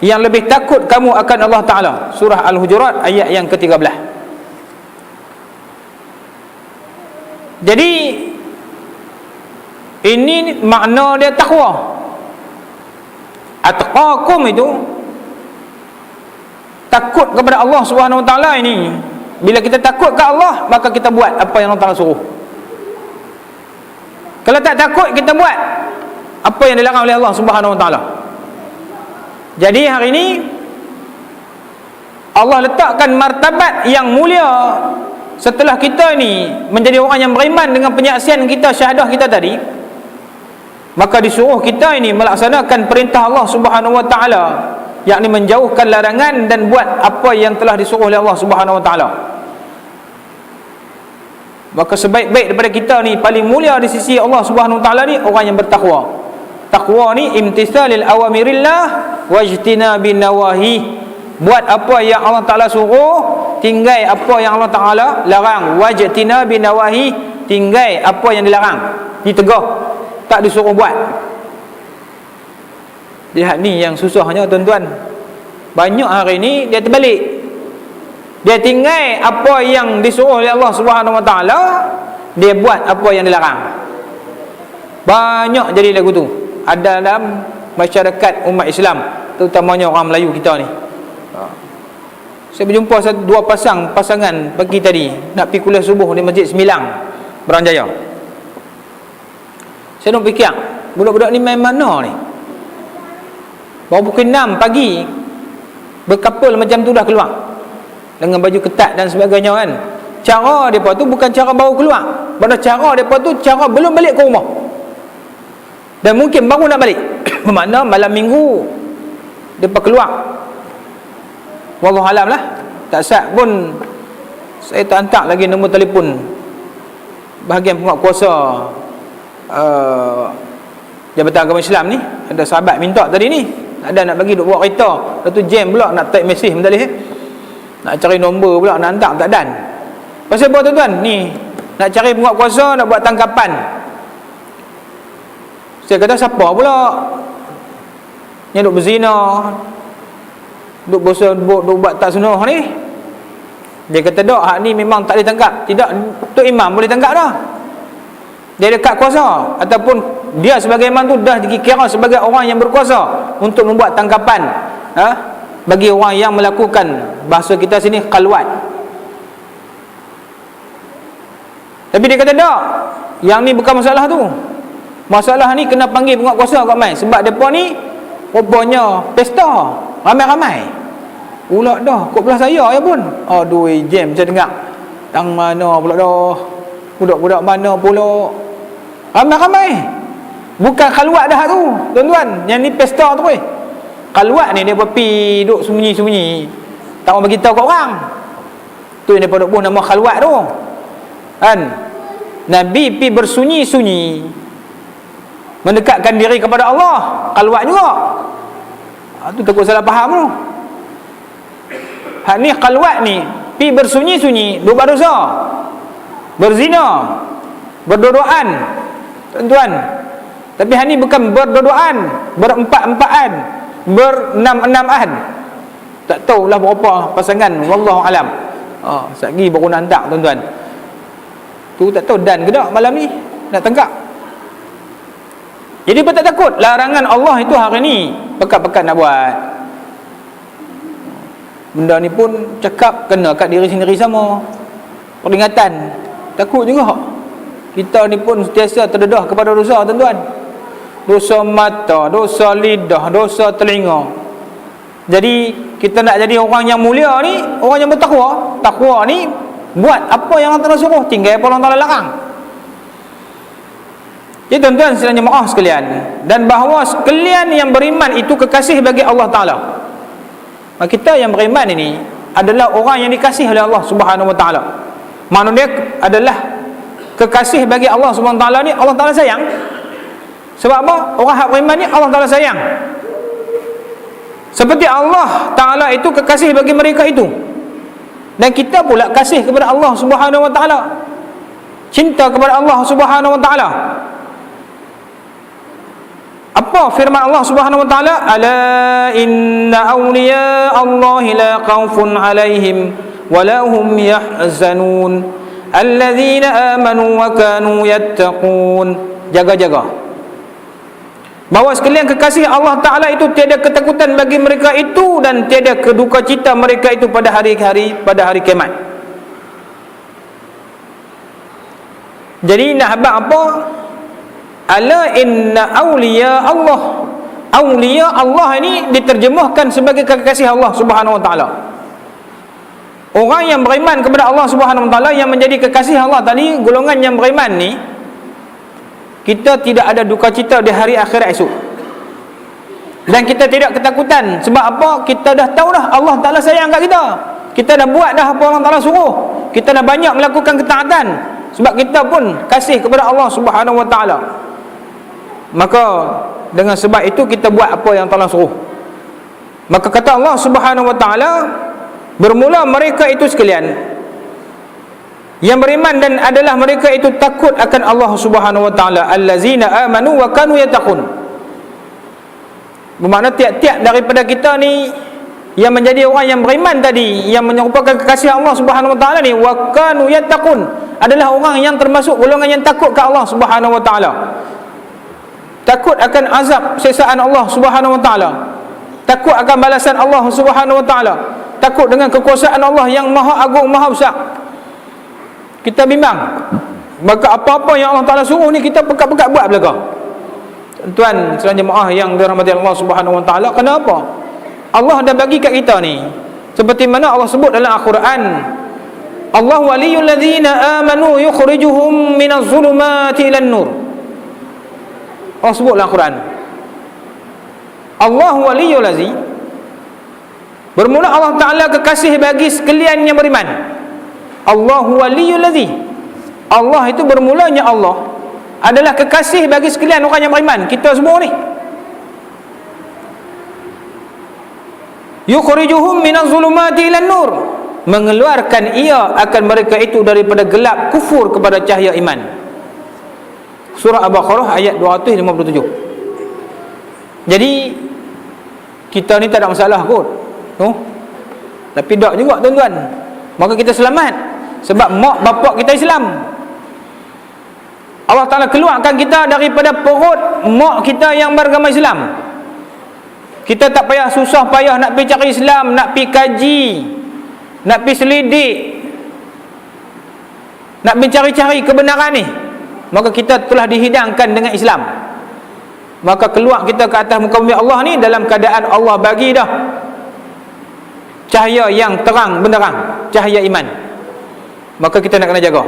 yang lebih takut kamu akan Allah taala. Surah Al-Hujurat ayat yang ke-13. Jadi ini makna dia takwa. Atqakum itu takut kepada Allah Subhanahu wa taala. Ini bila kita takut ke Allah, maka kita buat apa yang Allah Taala suruh. Kalau tak takut, kita buat apa yang dilarang oleh Allah Subhanahu wa taala. Jadi hari ini Allah letakkan martabat yang mulia setelah kita ini menjadi orang yang beriman dengan penyaksian kita, syahadah kita tadi. Maka disuruh kita ini melaksanakan perintah Allah Subhanahu wa taala, yakni menjauhkan larangan dan buat apa yang telah disuruh oleh Allah Subhanahu wa taala. Maka sebaik-baik daripada kita ni, paling mulia di sisi Allah Subhanahu wa taala ni, orang yang bertakwa. Takwa ni imtithalil awamirillah wajtinabin nawahi. Buat apa yang Allah Taala suruh, tinggal apa yang Allah Taala larang. Wajtinabin nawahi, tinggal apa yang dilarang, ditegah, tak disuruh buat. Lihat ni yang susahnya tuan-tuan. Banyak hari ni dia terbalik. Dia tinggal apa yang disuruh oleh Allah Subhanahu wa taala, dia buat apa yang dilarang. Banyak jadi lagu tu. Ada dalam masyarakat umat Islam, terutamanya orang Melayu kita ni. Saya berjumpa dua pasangan pagi tadi nak pergi kuliah subuh di Masjid Semilang, Beranjaya. Saya nak fikir, budak-budak ni main mana ni? Baru pukul 6 pagi berkapal macam tu dah keluar dengan baju ketat dan sebagainya kan. cara depa tu bukan cara baru keluar, pada cara depa tu cara belum balik ke rumah. Dan mungkin baru nak balik. Bermakna malam minggu depa keluar. Wallahu alam lah. Tak sat pun saya tak hantar lagi nombor telefon bahagian penguatkuasa Jabatan Agama Islam ni. Ada sahabat minta tadi ni, ada nak bagi duk bawa kereta, lepas tu jam pula nak type message mentalih, nak cari nombor pula nak hantar tak dan. Pasal apa tuan-tuan? Ni nak cari penguatkuasa, nak buat tangkapan. Saya kata siapa pula yang duk berzina, duk buat tak sunnah ni? Dia kata dak, hak ni memang tak boleh tangkap. Tidak, Tok Imam boleh tangkap dah. Dia dekat kuasa, ataupun dia sebagai imam tu dah dikira sebagai orang yang berkuasa untuk membuat tangkapan bagi orang yang melakukan, bahasa kita sini, khalwat. Tapi dia kata tak, yang ni bukan masalah tu. Masalah ni kena panggil penguatkuasa kat mai, sebab depa ni rupanya pesta ramai-ramai. Pula dah kok belah saya ya pun. Aduh, jam saya dengar. Tang mana pula dah. Budak-budak mana pula. Ramai-ramai. Bukan khalwat dah tu, tuan-tuan. Yang ni pesta tu weh. Khalwat ni dia pergi duduk sembunyi-sembunyi. Tak mau bagi tahu kat orang. Tu yang dia duk buh nama khalwat tu. Kan? Nabi pi bersunyi-sunyi mendekatkan diri kepada Allah. Khalwat juga. Tu takut salah faham tu. Hak ni khalwat ni pi bersunyi-sunyi, duk buat dosa, berzina, berdodoan, tuan-tuan. Tapi hak ni bukan berdodoan, berempat-empatan, berenam-enaman. Tak tahulah berapa pasangan, wallahu alam. Satgi baru nak hantar, tuan-tuan. Tu tak tahu dan ke tak malam ni nak tangkap. Jadi apa tak takut larangan Allah itu hari ni pekat-pekat nak buat. Benda ni pun cakap kena kat diri sendiri sama. Peringatan. Takut juga. Kita ni pun sentiasa terdedah kepada dosa, tuan-tuan. Dosa mata, dosa lidah, dosa telinga. Jadi kita nak jadi orang yang mulia ni, orang yang bertakwa. Takwa ni buat apa yang Allah Ta'ala suruh, tinggal apa Allah Ta'ala larang. Jadi tuan-tuan sekalian jemaah sekalian, dan bahawa sekalian yang beriman itu kekasih bagi Allah Ta'ala. Kita yang beriman ini adalah orang yang dikasih oleh Allah Subhanahu Wa Ta'ala. Mana dia adalah kekasih bagi Allah Subhanahu Wa Ta'ala ni, Allah Ta'ala sayang. Sebab apa? Orang yang beriman ni Allah Ta'ala sayang. Seperti Allah Ta'ala itu kekasih bagi mereka itu. Dan kita pula kasih kepada Allah Subhanahu Wa Ta'ala. Cinta kepada Allah Subhanahu Wa Ta'ala. Apa firman Allah Subhanahu Wa Ta'ala? Ala inna awliya Allah la khawfun alaihim wa la hum yahzanun alladzina amanu wa kanu yattaqun. Jaga-jaga bahawa sekalian kekasih Allah Ta'ala itu tiada ketakutan bagi mereka itu, dan tiada keduka cita mereka itu pada hari kiamat. Jadi nak habaq apa? Ala inna awliya Allah. Awliya Allah ini diterjemahkan sebagai kekasih Allah Subhanahu Wa Ta'ala. Orang yang beriman kepada Allah Subhanahu Wa Ta'ala, yang menjadi kekasih Allah tadi, golongan yang beriman ni, kita tidak ada duka cita di hari akhirat esok. Dan kita tidak ketakutan. Sebab apa? Kita dah tahu dah Allah Ta'ala sayang kat kita. Kita dah buat dah apa Allah Ta'ala suruh. Kita dah banyak melakukan ketaatan. Sebab kita pun kasih kepada Allah Subhanahu Wa Ta'ala. Maka dengan sebab itu kita buat apa yang Allah suruh. Maka kata Allah Subhanahu Wa Ta'ala, bermula mereka itu sekalian yang beriman dan adalah mereka itu takut akan Allah Subhanahu Wa Ta'ala, allazina amanu wa kanu yattaqun. Bermakna tiap-tiap daripada kita ni yang menjadi orang yang beriman tadi, yang menyerupakan kekasih Allah Subhanahu Wa Ta'ala ni, wa kanu yattaqun, adalah orang yang termasuk golongan yang takut ke Allah Subhanahu Wa Ta'ala. Takut akan azab siksaan Allah Subhanahu Wa Ta'ala. Takut akan balasan Allah Subhanahu Wa Ta'ala. Takut dengan kekuasaan Allah yang maha agung, maha besar. Kita bimbang. Maka apa-apa yang Allah Ta'ala suruh ni kita pekat-pekat buat belakang. Tuan, sekalian jemaah yang dirahmati Allah Subhanahu Wa Ta'ala, kenapa? Allah dah bagi kat kita ni, seperti mana Allah sebut dalam Al-Quran, Allah waliyul ladzina amanu yukhrijuhum minaz zulumati ilan nur. Allah sebutlah Quran. Allah waliyul ladzi, bermula Allah Ta'ala kekasih bagi sekalian yang beriman. Allah waliyul ladzi, Allah itu bermulanya Allah adalah kekasih bagi sekalian orang yang beriman, kita semua ni. Yukhrijuhum minaz zulumati ilan nur, mengeluarkan ia akan mereka itu daripada gelap kufur kepada cahaya iman. Surah Al-Baqarah ayat 257. Jadi kita ni tak ada masalah kot, tapi tak juga tuan-tuan. Maka kita selamat sebab mak bapak kita Islam. Allah Ta'ala keluarkan kita daripada perut mak kita yang beragama Islam. Kita tak payah susah payah nak pergi cari Islam, nak pergi kaji, nak pergi selidik, nak mencari-cari kebenaran ni. Maka kita telah dihidangkan dengan Islam. Maka keluar kita ke atas muka bumi Allah ni dalam keadaan Allah bagi dah cahaya yang terang benderang, cahaya iman. Maka kita nak kena jaga,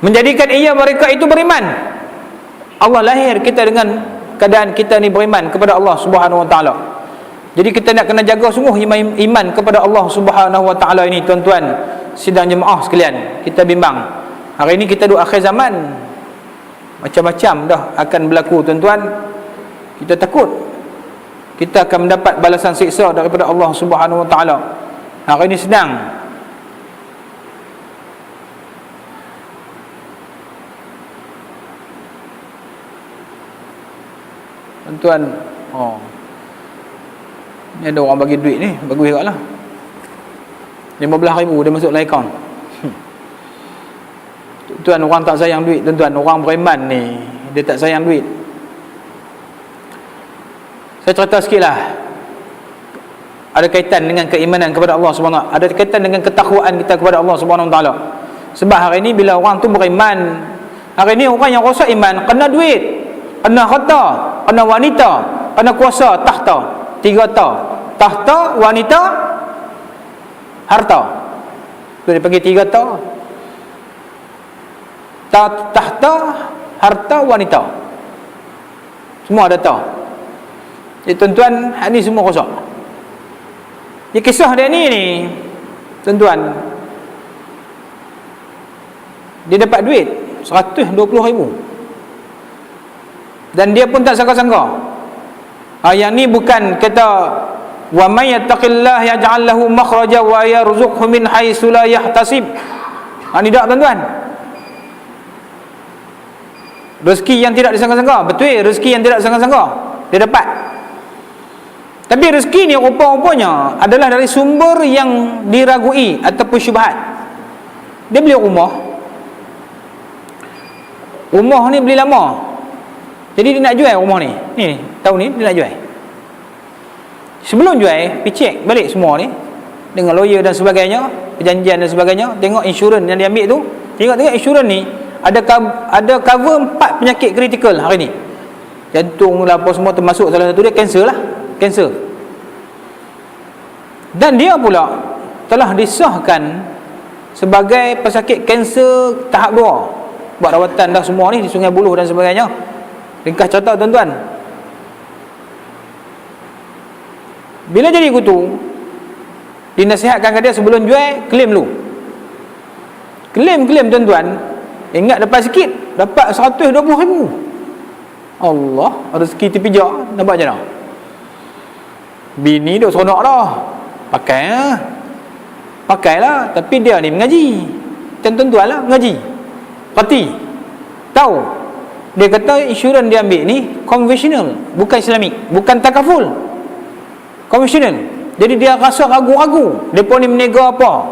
menjadikan ia mereka itu beriman. Allah lahir kita dengan keadaan kita ni beriman kepada Allah Subhanahu Wa Taala. Jadi kita nak kena jaga sungguh iman kepada Allah Subhanahu Wa Taala ini, tuan-tuan sidang jemaah sekalian. Kita bimbang hari ini kita duduk akhir zaman, macam-macam dah akan berlaku, tuan-tuan. Kita takut kita akan mendapat balasan siksa daripada Allah Subhanahu Wa Taala. Hari ini sedang tuan-tuan, ni ada orang bagi duit ni, bagus juga lah, 15,000 dia masuk dalam akaun. Tuan, orang tak sayang duit, tuan-tuan. Orang beriman ni dia tak sayang duit. Saya cerita sikit lah, ada kaitan dengan keimanan kepada Allah SWT, ada kaitan dengan ketakwaan kita kepada Allah SWT. Sebab hari ni bila orang tu beriman, hari ni orang yang rosak iman kena duit, kena harta, kena wanita, kena kuasa, tahta. 3 tahta, wanita, harta. Tu dia panggil 3 tahta, harta, wanita. Semua ada ta. Jadi tuan-tuan, ni semua rosak. Jadi kisah dia ni tuan-tuan, dia dapat duit 120,000 dan dia pun tak sangka-sangka. Yang ni bukan kata wa may yattaqillah yaj'al lahu makhraja wa yarzuqhu min haitsu la yahtasib. Ni tak, tuan-tuan. Rezeki yang tidak disangka-sangka, betul, rezeki yang tidak disangka-sangka dia dapat. Tapi rezeki ni rupa-rupanya adalah dari sumber yang diragui ataupun syubhat. Dia beli rumah ni beli lama, jadi dia nak jual rumah ni. Ni tahun ni dia nak jual. Sebelum jual, pergi cek balik semua ni dengan lawyer dan sebagainya, perjanjian dan sebagainya. Tengok insurans yang dia ambil tu, tengok insurans ni ada cover 4 penyakit kritikal hari ni. Jantung lah apa semua termasuk, salah satu dia kanser lah, kanser. Dan dia pula telah disahkan sebagai pesakit kanser tahap 2, buat rawatan dah semua ni di Sungai Buloh dan sebagainya. Ringkas cerita, tuan-tuan, bila jadi kutu, dinasihatkan ke dia sebelum jual, claim dulu. Claim tuan-tuan, ingat dapat sikit, dapat 120,000. Allah, rezeki terpijak. Nampak je tak? Bini duk seronok dah, pakailah. Tapi dia ni mengaji, tuan-tuan lah, mengaji, parti, tahu. Dia kata insurans dia ambil ni konvensional, bukan Islamik, bukan takaful, konvensional. Jadi dia rasa ragu-ragu, depa ni menega apa,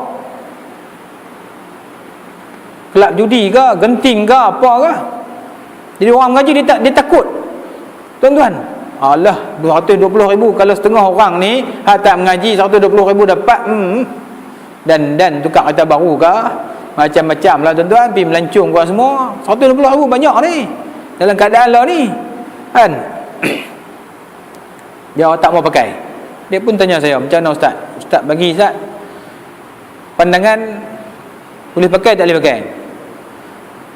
kelab judi ke, genting ke, apa ke. Jadi orang mengaji dia takut, tuan-tuan. Alah, 220,000 kalau setengah orang ni tak mengaji, 120,000 dapat. Dan tukar kereta baru ke, macam-macam lah, tuan-tuan. Pergi melancung kau semua, 120,000 banyak ni dalam keadaan lah ni, kan. Dia tak mau pakai. Dia pun tanya saya, macam mana ustaz? Ustaz bagi ustaz, pandangan boleh pakai tak boleh pakai.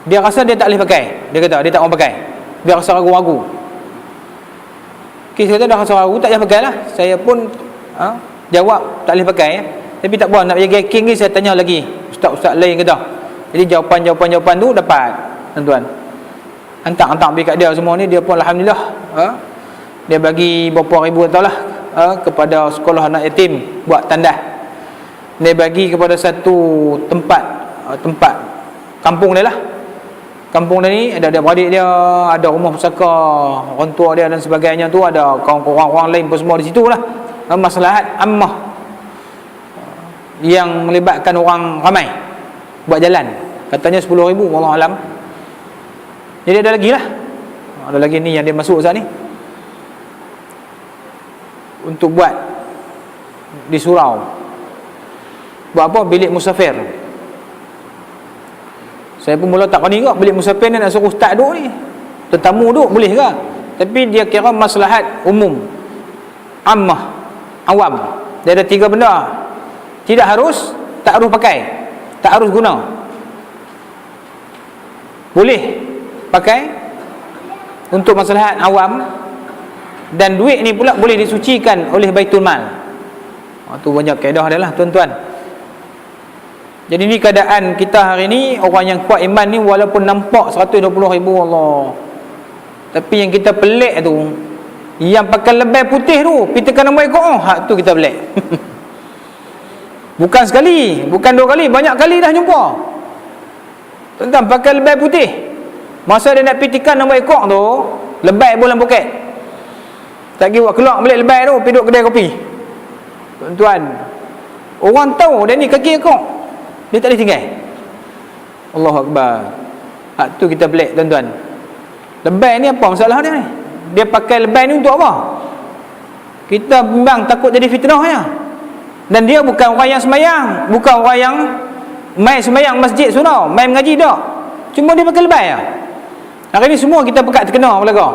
Dia rasa dia tak boleh pakai, dia kata dia tak mau pakai, dia rasa ragu-ragu. Saya kata dah rasa ragu, tak payah pakai lah. Saya pun jawab tak boleh pakai Tapi tak apa, nak jaga king ni saya tanya lagi ustaz-ustaz lain kata. Jadi jawapan tu dapat tuan-tuan. Hantar pergi kat dia semua ni, dia pun alhamdulillah dia bagi berapa ribu lah kepada sekolah anak yatim buat tandas. Dia bagi kepada satu tempat kampung dia lah. Kampung dia ni ada adik-beradik dia, ada rumah pusaka orang tua dia dan sebagainya tu, ada orang lain pun semua di situ lah. Maslahat ammah yang melibatkan orang ramai buat jalan, katanya 10,000, wallahu alam. Jadi ada lagi lah, ada lagi ni yang dia masuk saat ni untuk buat di surau. Buat apa? Bilik musafir. Saya pun mula tak berani ke bilik musafir ni, nak suruh ustaz duduk ni, tetamu duduk boleh ke? Tapi dia kira maslahat umum, ammah, awam. Dia ada 3 benda. Tidak harus, tak harus pakai, tak harus guna, boleh pakai untuk maslahat awam, dan duit ni pula boleh disucikan oleh Baitul Mal. Tu banyak kaedah dia lah tuan-tuan. Jadi ni keadaan kita hari ni, orang yang kuat iman ni walaupun nampak 120,000 Allah, tapi yang kita pelik tu, yang pakai lebay putih tu, pitakan nombor ekor, hak tu kita pelik. Bukan sekali, bukan 2 kali, banyak kali dah jumpa tuan-tuan pakai lebay putih. Masa dia nak pitikan nombor ekor tu, lebay bola poket. Tak kira keluar balik lebay tu, pergi duduk kedai kopi. Tuan-tuan, orang tahu dia ni kaki ekor, dia tak boleh tinggal. Allahu Akbar. Hak tu kita pelik tuan-tuan. Lebay ni apa masalah dia ni? Dia pakai lebay ni untuk apa? Kita bimbang takut jadi fitnah ya. Dan dia bukan orang yang semayang, bukan orang yang main semayang masjid surau, main mengaji tak. Cuma dia pakai lebay ya. Hari ni semua kita pekat terkena belaka.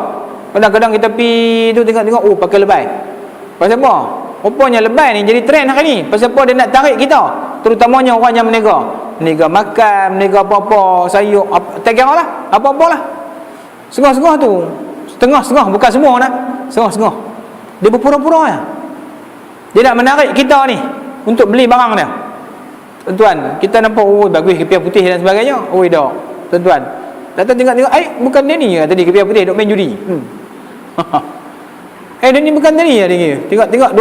Kadang-kadang kita pergi tu tengok-tengok, oh pakai lebay. Pasal apa? Rupanya lebay ni jadi trend hari ni. Pasal apa? Dia nak tarik kita, terutamanya orang yang meniaga makan, meniaga apa-apa, sayur, tak kira lah, apa-apa lah. Setengah-setengah tu, setengah-setengah, bukan semua nak, setengah-setengah. Dia berpura-pura ya. Dia nak menarik kita ni untuk beli barang dia. Tuan-tuan, kita nampak, oh bagus kepiah putih dan sebagainya. Oh dah, tuan-tuan, datang tengok-tengok, bukan dia ni ya tadi kepiah putih duk main judi. Dia ni bukan dia ni ya dia. Tengok-tengok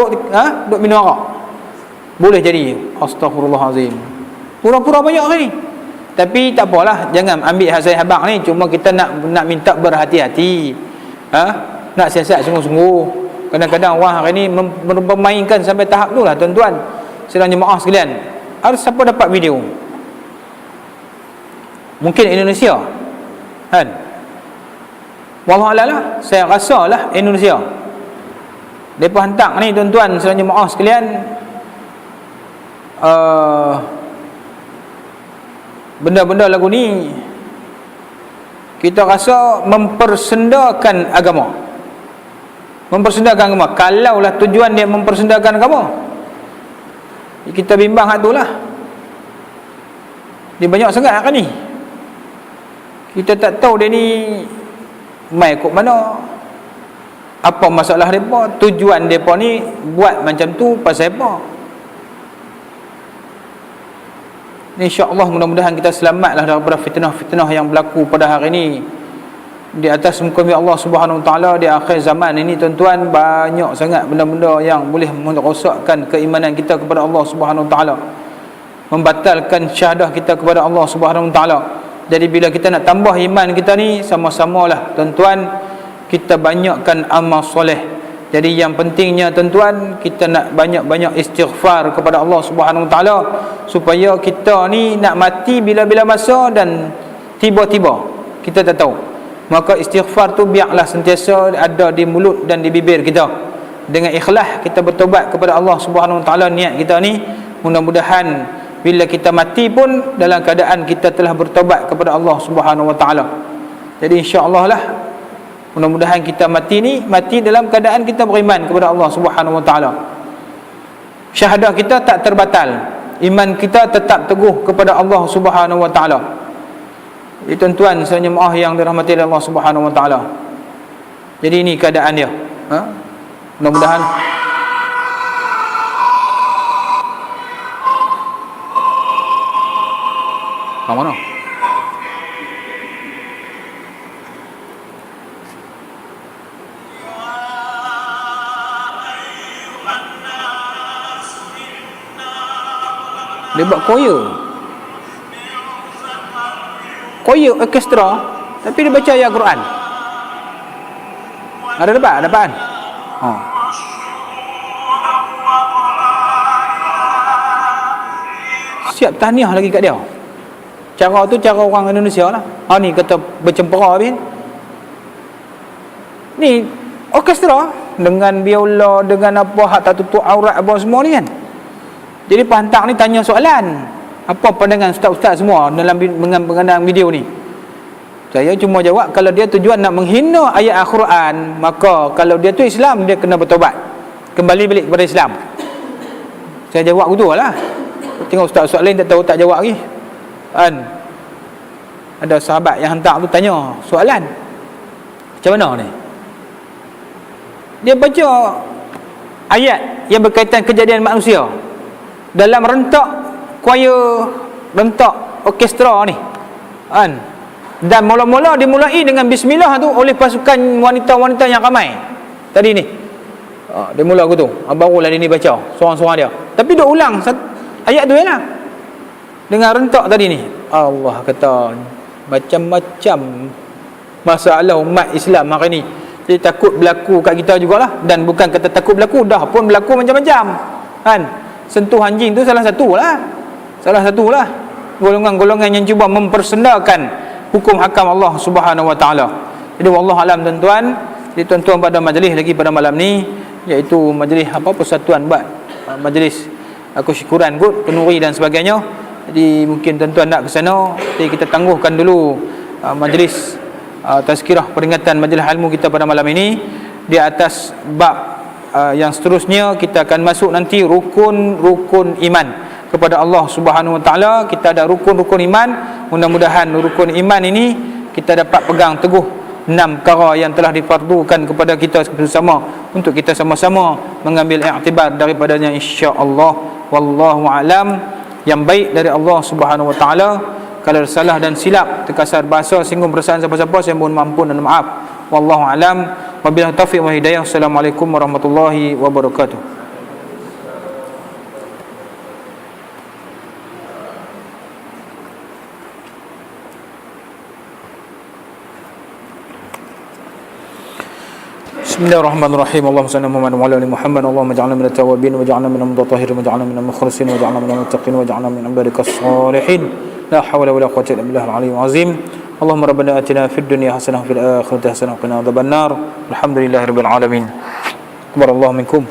duk minum arak. Boleh jadi. Astaghfirullahalazim. Pura-pura banyak hari ni. Tapi tak apalah, jangan ambil hak saya habaq ni, cuma kita nak minta berhati-hati. Nak siasat sungguh-sungguh. Kadang-kadang orang hari ni mempermainkan sampai tahap tu lah tuan-tuan. Sedang jemaah sekalian, harus siapa dapat video, mungkin Indonesia kan, wallahu a'lam lah, saya rasa lah Indonesia. Mereka hantar ni tuan-tuan sedang jemaah sekalian, benda-benda lagu ni kita rasa mempersendakan agama. Kalaulah tujuan dia mempersendakan agama, kita bimbang hak tu lah. Dia banyak sangat kan ni, kita tak tahu dia ni mai kok mana, apa masalah mereka, tujuan mereka ni buat macam tu pasal apa. InsyaAllah mudah-mudahan kita selamatlah daripada fitnah-fitnah yang berlaku pada hari ini di atas muka bumi Allah Subhanahu Wa Taala. Di akhir zaman ini tuan-tuan, banyak sangat benda-benda yang boleh merosakkan keimanan kita kepada Allah Subhanahu Wa Taala, membatalkan syahadah kita kepada Allah Subhanahu Wa Taala. Jadi bila kita nak tambah iman kita ni, sama-samalah tuan-tuan kita banyakkan amal soleh. Jadi yang pentingnya tuan-tuan, kita nak banyak-banyak istighfar kepada Allah Subhanahu Wa Taala, supaya kita ni nak mati bila-bila masa dan tiba-tiba kita tak tahu. Maka istighfar tu biarlah sentiasa ada di mulut dan di bibir kita. Dengan ikhlas kita bertobat kepada Allah Subhanahu Wa Taala. Niat kita ni mudah-mudahan bila kita mati pun dalam keadaan kita telah bertobat kepada Allah Subhanahu Wa Taala. Jadi insya-Allah lah, mudah-mudahan kita mati dalam keadaan kita beriman kepada Allah Subhanahu Wa Taala. Syahadah kita tak terbatal. iman kita tetap teguh kepada Allah Subhanahu wa taala. Tuan-tuan sebenarnya maaf yang dirahmati oleh Allah Subhanahu wa taala. Jadi ini keadaan dia. Mudah-mudahan mana? Dia buat choir orkestra, tapi dia baca ayat Quran. Ada dapat? Siap tahniah lagi kat dia. Cara tu cara orang Indonesia lah. Ni kata bercempera habis. Ni orkestra dengan biola, dengan apa hak tak tutup aurat apa semua ni kan. Jadi pantang ni tanya soalan, apa pandangan ustaz-ustaz semua dalam mengenai video ni? Saya cuma jawab, kalau dia tujuan nak menghina ayat Al-Quran, maka kalau dia tu Islam, dia kena bertobat, kembali balik kepada Islam. Saya jawab betul lah. Tengok ustaz-ustaz lain tak tahu, tak jawab lagi kan. Ada sahabat yang hantar tu tanya soalan, macam mana ni? Dia baca ayat yang berkaitan kejadian manusia dalam rentak choir, rentak orkestra ni kan. Dan mula-mula dimulai dengan bismillah tu oleh pasukan wanita-wanita yang ramai tadi ni. Dia mula aku tu, barulah dia ni baca seorang-seorang dia, tapi dia ulang ayat tu lah dengan rentak tadi ni. Allah kata macam-macam masalah umat Islam hari ni. Jadi takut berlaku kat kita jugalah. Dan bukan kata takut berlaku, dah pun berlaku macam-macam kan. Sentuh anjing tu salah satulah golongan-golongan yang cuba mempersendakan hukum hakam Allah Subhanahu wa taala. Jadi wallahu alam tuan-tuan. Jadi tuan-tuan pada majlis lagi pada malam ni, iaitu majlis persatuan buat majlis syukuran kot, kenduri dan sebagainya. Jadi mungkin tuan-tuan nak ke sana, jadi kita tangguhkan dulu majlis tazkirah peringatan majlis ilmu kita pada malam ini. Di atas bab yang seterusnya kita akan masuk nanti rukun-rukun iman kepada Allah Subhanahu wa taala. Kita ada rukun-rukun iman. Mudah-mudahan rukun iman ini kita dapat pegang teguh 6 perkara yang telah difardukan kepada kita bersama untuk kita sama-sama mengambil iktibar daripadanya insya-Allah. Wallahu alam. Yang baik dari Allah Subhanahu wa taala. Kalau salah dan silap, terkasar bahasa, singgung perasaan siapa-siapa, saya mohon ampun dan maaf. Wallahu alam. Wabillahi taufiq wa hidayah. Assalamualaikum warahmatullahi wabarakatuh. Bismillahirrahmanirrahim. Allahumma salli ala Muhammad wa ala ali Muhammad. Allahumma ij'alna minat tawwabin waj'alna minal mutatahhirin waj'alna minal mukhlisin waj'alna minal muttaqin waj'alna min ibadikas salihin. La hawla wala quwwata illa billahil aliyyil azim. Allahumma rabbana atina fid dunya hasanah wa fil akhirati hasanah wa qina adzabannar. Alhamdulillahirabbil alamin. Barakallahu minkum.